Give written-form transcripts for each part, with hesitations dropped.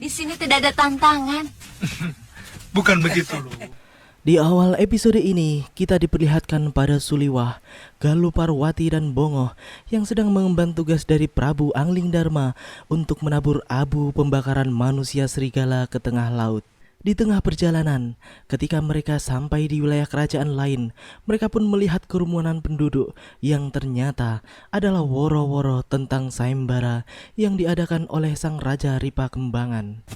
Di sini tidak ada tantangan. Bukan begitu loh. Di awal episode ini, kita diperlihatkan pada Suliwah, Galuh Parwati dan Bongoh yang sedang mengemban tugas dari Prabu Angling Dharma untuk menabur abu pembakaran manusia serigala ke tengah laut. Di tengah perjalanan, ketika mereka sampai di wilayah kerajaan lain, mereka pun melihat kerumunan penduduk yang ternyata adalah woro-woro tentang sayembara yang diadakan oleh sang Raja Ripa Kembangan.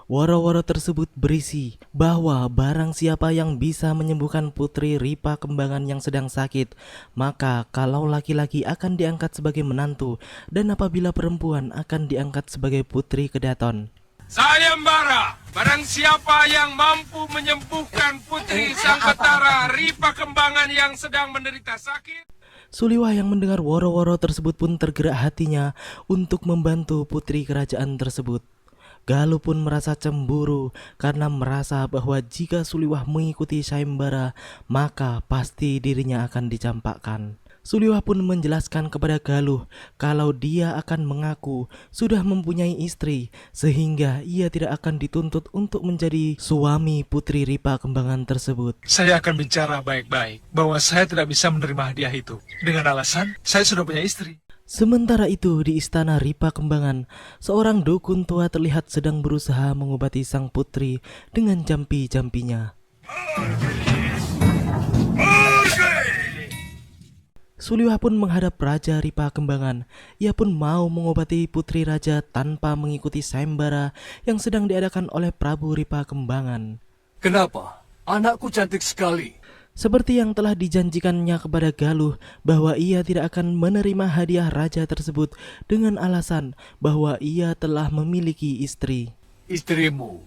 Woro-woro tersebut berisi bahwa barang siapa yang bisa menyembuhkan putri Ripa Kembangan yang sedang sakit, maka kalau laki-laki akan diangkat sebagai menantu dan apabila perempuan akan diangkat sebagai putri kedaton. Sayembara, barang siapa yang mampu menyembuhkan putri sang ketara Ripa Kembangan yang sedang menderita sakit. Suliwah yang mendengar woro-woro tersebut pun tergerak hatinya untuk membantu putri kerajaan tersebut. Galuh pun merasa cemburu karena merasa bahwa jika Suliwah mengikuti sayembara, maka pasti dirinya akan dicampakkan. Suliwah pun menjelaskan kepada Galuh kalau dia akan mengaku sudah mempunyai istri sehingga ia tidak akan dituntut untuk menjadi suami putri Ripa Kembangan tersebut. Saya akan bicara baik-baik bahwa saya tidak bisa menerima hadiah itu dengan alasan saya sudah punya istri. Sementara itu di istana Ripa Kembangan, seorang dukun tua terlihat sedang berusaha mengobati sang putri dengan jampi-jampinya. Suliwah pun menghadap Raja Ripa Kembangan. Ia pun mau mengobati putri raja tanpa mengikuti sayembara yang sedang diadakan oleh Prabu Ripa Kembangan. Kenapa? Anakku cantik sekali. Seperti yang telah dijanjikannya kepada Galuh bahwa ia tidak akan menerima hadiah raja tersebut dengan alasan bahwa ia telah memiliki istri. Istrimu.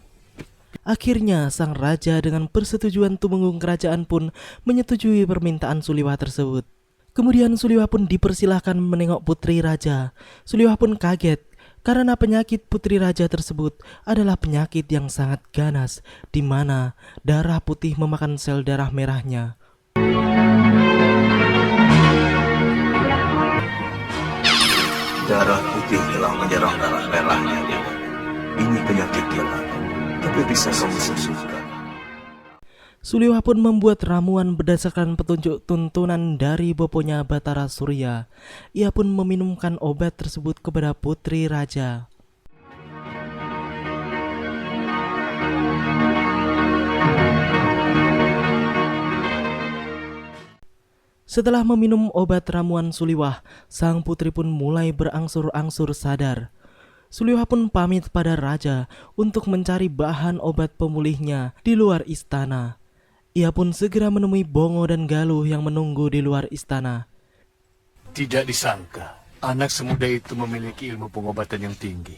Akhirnya sang raja dengan persetujuan tumenggung kerajaan pun menyetujui permintaan Suliwah tersebut. Kemudian Suliwah pun dipersilahkan menengok putri raja. Suliwah pun kaget karena penyakit putri raja tersebut adalah penyakit yang sangat ganas, di mana darah putih memakan sel darah merahnya. Darah putih telah menyerang darah merahnya. Ini penyakit gelap, tapi bisa kamu sembuhkan. Suliwah pun membuat ramuan berdasarkan petunjuk tuntunan dari boponya Batara Surya. Ia pun meminumkan obat tersebut kepada putri raja. Setelah meminum obat ramuan Suliwah, sang putri pun mulai berangsur-angsur sadar. Suliwah pun pamit pada raja untuk mencari bahan obat pemulihnya di luar istana. Ia pun segera menemui Bongoh dan Galuh yang menunggu di luar istana. Tidak disangka, anak semuda itu memiliki ilmu pengobatan yang tinggi.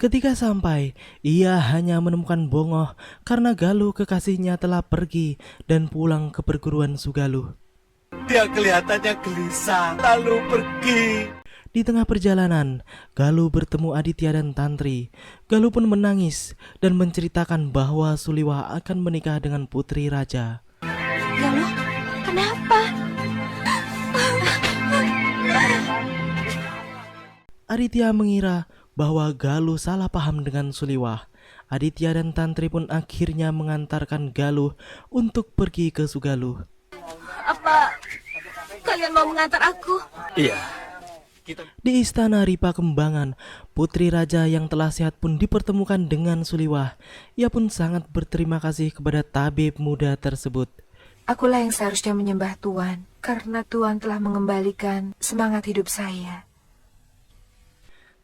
Ketika sampai, ia hanya menemukan Bongoh karena Galuh kekasihnya telah pergi dan pulang ke perguruan Sugaluh. Dia kelihatannya gelisah, lalu pergi. Di tengah perjalanan, Galuh bertemu Aditya dan Tantri. Galuh pun menangis dan menceritakan bahwa Suliwah akan menikah dengan putri raja. Galuh, kenapa? Aditya mengira bahwa Galuh salah paham dengan Suliwah. Aditya dan Tantri pun akhirnya mengantarkan Galuh untuk pergi ke Sugaluh. Apa kalian mau mengantar aku? Iya. Di istana Ripa Kembangan, putri raja yang telah sehat pun dipertemukan dengan Suliwah. Ia pun sangat berterima kasih kepada tabib muda tersebut. Akulah yang seharusnya menyembah Tuan, karena Tuan telah mengembalikan semangat hidup saya.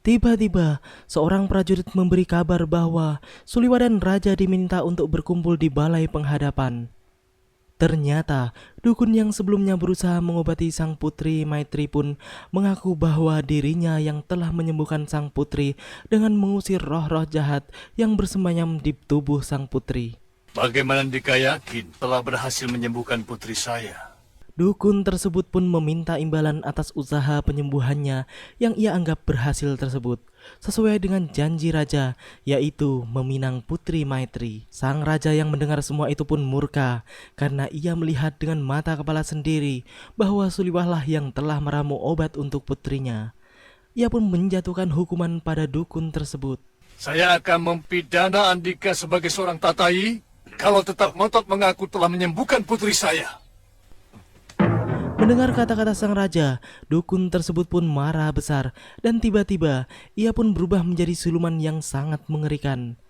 Tiba-tiba, seorang prajurit memberi kabar bahwa Suliwah dan raja diminta untuk berkumpul di balai penghadapan. Ternyata, dukun yang sebelumnya berusaha mengobati sang putri Maitri pun mengaku bahwa dirinya yang telah menyembuhkan sang putri dengan mengusir roh-roh jahat yang bersemayam di tubuh sang putri. Bagaimana Dika yakin telah berhasil menyembuhkan putri saya? Dukun tersebut pun meminta imbalan atas usaha penyembuhannya yang ia anggap berhasil tersebut, sesuai dengan janji raja, yaitu meminang Putri Maitri. Sang raja yang mendengar semua itu pun murka, karena ia melihat dengan mata kepala sendiri bahwa Suliwahlah yang telah meramu obat untuk putrinya. Ia pun menjatuhkan hukuman pada dukun tersebut. Saya akan mempidana Andika sebagai seorang tatai kalau tetap ngotot mengaku telah menyembuhkan putri saya. Mendengar kata-kata sang raja, dukun tersebut pun marah besar dan tiba-tiba ia pun berubah menjadi siluman yang sangat mengerikan.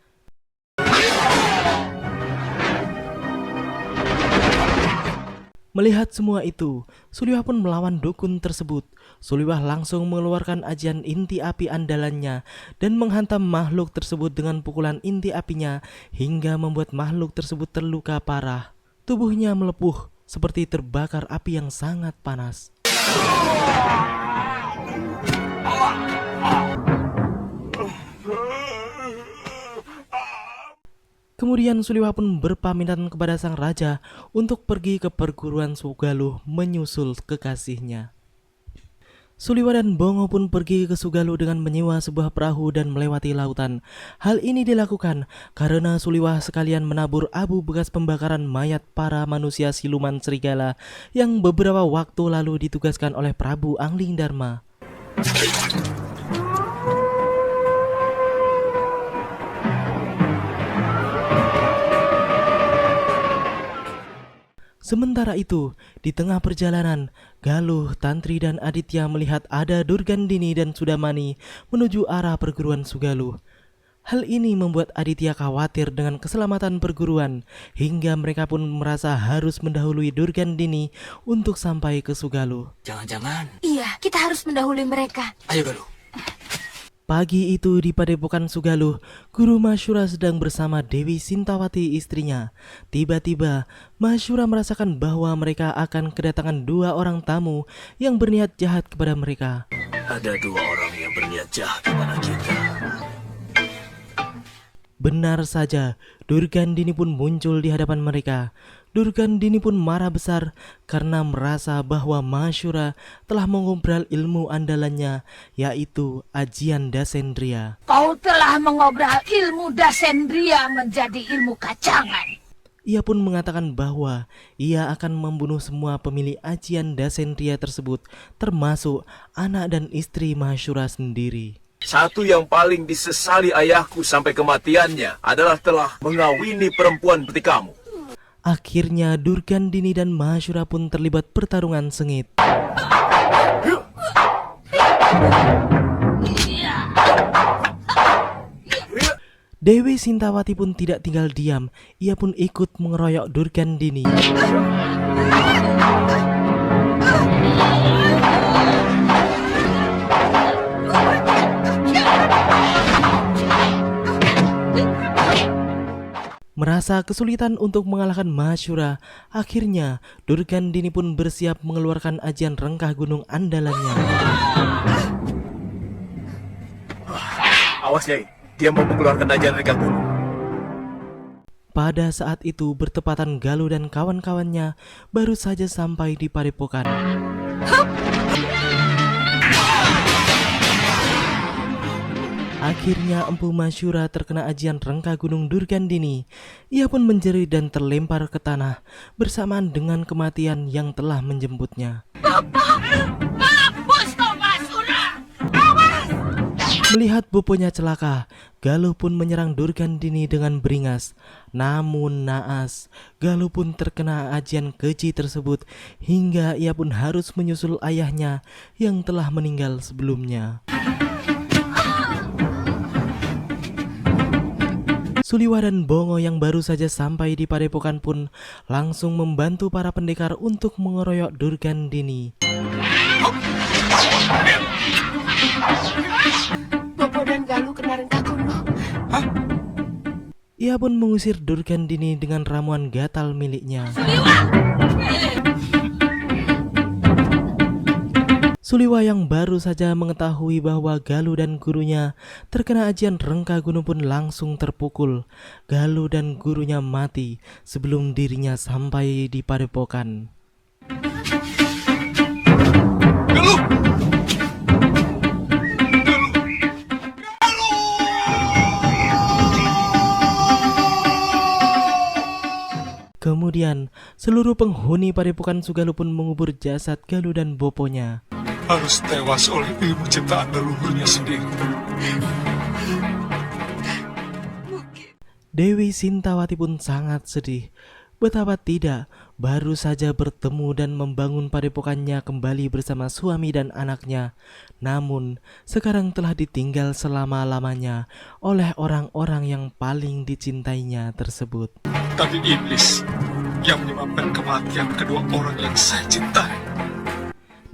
Melihat semua itu, Suliwah pun melawan dukun tersebut. Suliwah langsung mengeluarkan ajian inti api andalannya dan menghantam makhluk tersebut dengan pukulan inti apinya hingga membuat makhluk tersebut terluka parah. Tubuhnya melepuh seperti terbakar api yang sangat panas. Kemudian Suliwah pun berpamitan kepada sang raja untuk pergi ke perguruan Sugaluh menyusul kekasihnya. Suliwah dan Bongo pun pergi ke Sugaluh dengan menyewa sebuah perahu dan melewati lautan. Hal ini dilakukan karena Suliwah sekalian menabur abu bekas pembakaran mayat para manusia siluman serigala yang beberapa waktu lalu ditugaskan oleh Prabu Anglingdarma. Sementara itu, di tengah perjalanan, Galuh, Tantri, dan Aditya melihat ada Durgandini dan Sudamani menuju arah perguruan Sugaluh. Hal ini membuat Aditya khawatir dengan keselamatan perguruan, hingga mereka pun merasa harus mendahului Durgandini untuk sampai ke Sugaluh. Jangan-jangan. Iya, kita harus mendahului mereka. Ayo Galuh. Pagi itu di Padepokan Sugaluh, Guru Masyura sedang bersama Dewi Sintawati istrinya. Tiba-tiba, Masyura merasakan bahwa mereka akan kedatangan 2 orang tamu yang berniat jahat kepada mereka. Ada 2 orang yang berniat jahat kepada kita. Benar saja, Durgandini pun muncul di hadapan mereka. Durgandini pun marah besar karena merasa bahwa Masyura telah mengobral ilmu andalannya, yaitu ajian Dasendria. Kau telah mengobral ilmu Dasendria menjadi ilmu kacangan. Ia pun mengatakan bahwa ia akan membunuh semua pemilik ajian Dasendria tersebut, termasuk anak dan istri Masyura sendiri. Satu yang paling disesali ayahku sampai kematiannya adalah telah mengawini perempuan seperti kamu. Akhirnya Durgandini dan Masyura pun terlibat pertarungan sengit. Dewi Sintawati pun tidak tinggal diam, ia pun ikut mengeroyok Durgandini. Merasa kesulitan untuk mengalahkan Masyura, akhirnya Durgandini pun bersiap mengeluarkan ajian rengkah gunung andalannya. Awas Nyai, dia mau mengeluarkan ajian rengkah gunung. Pada saat itu bertepatan Galuh dan kawan-kawannya baru saja sampai di Padepokan. Akhirnya Empu Masyura terkena ajian rengkah gunung Durgandini. Ia pun menjerit dan terlempar ke tanah bersamaan dengan kematian yang telah menjemputnya. Mampus kau Masyura! Awas! Melihat boponya celaka, Galuh pun menyerang Durgandini dengan beringas. Namun naas, Galuh pun terkena ajian keji tersebut hingga ia pun harus menyusul ayahnya yang telah meninggal sebelumnya. Suliwah dan Bongo yang baru saja sampai di Padepokan pun langsung membantu para pendekar untuk mengeroyok Durgandini. Bopo dan Galuh kena rengkah gunung. Ia pun mengusir Durgandini dengan ramuan gatal miliknya. Suliwah yang baru saja mengetahui bahwa Galuh dan gurunya terkena ajian rengkah gunung pun langsung terpukul. Galuh dan gurunya mati sebelum dirinya sampai di Padepokan. Seluruh penghuni padepokan Sugaluh pun mengubur jasad Galuh dan Boponya. Harus tewas oleh ilmu ciptaan leluhurnya sendiri. Dewi Sintawati pun sangat sedih. Betapa tidak, baru saja bertemu dan membangun padepokannya kembali bersama suami dan anaknya. Namun, sekarang telah ditinggal selama-lamanya oleh orang-orang yang paling dicintainya tersebut. Tapi iblis yang menyebabkan kematian kedua orang yang saya cintai.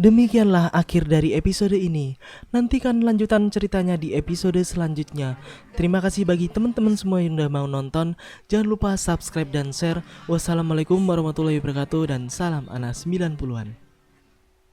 Demikianlah akhir dari episode ini. Nantikan lanjutan ceritanya di episode selanjutnya. Terima kasih bagi teman-teman semua yang udah mau nonton. Jangan lupa subscribe dan share. Wassalamualaikum warahmatullahi wabarakatuh dan salam Anas 90-an.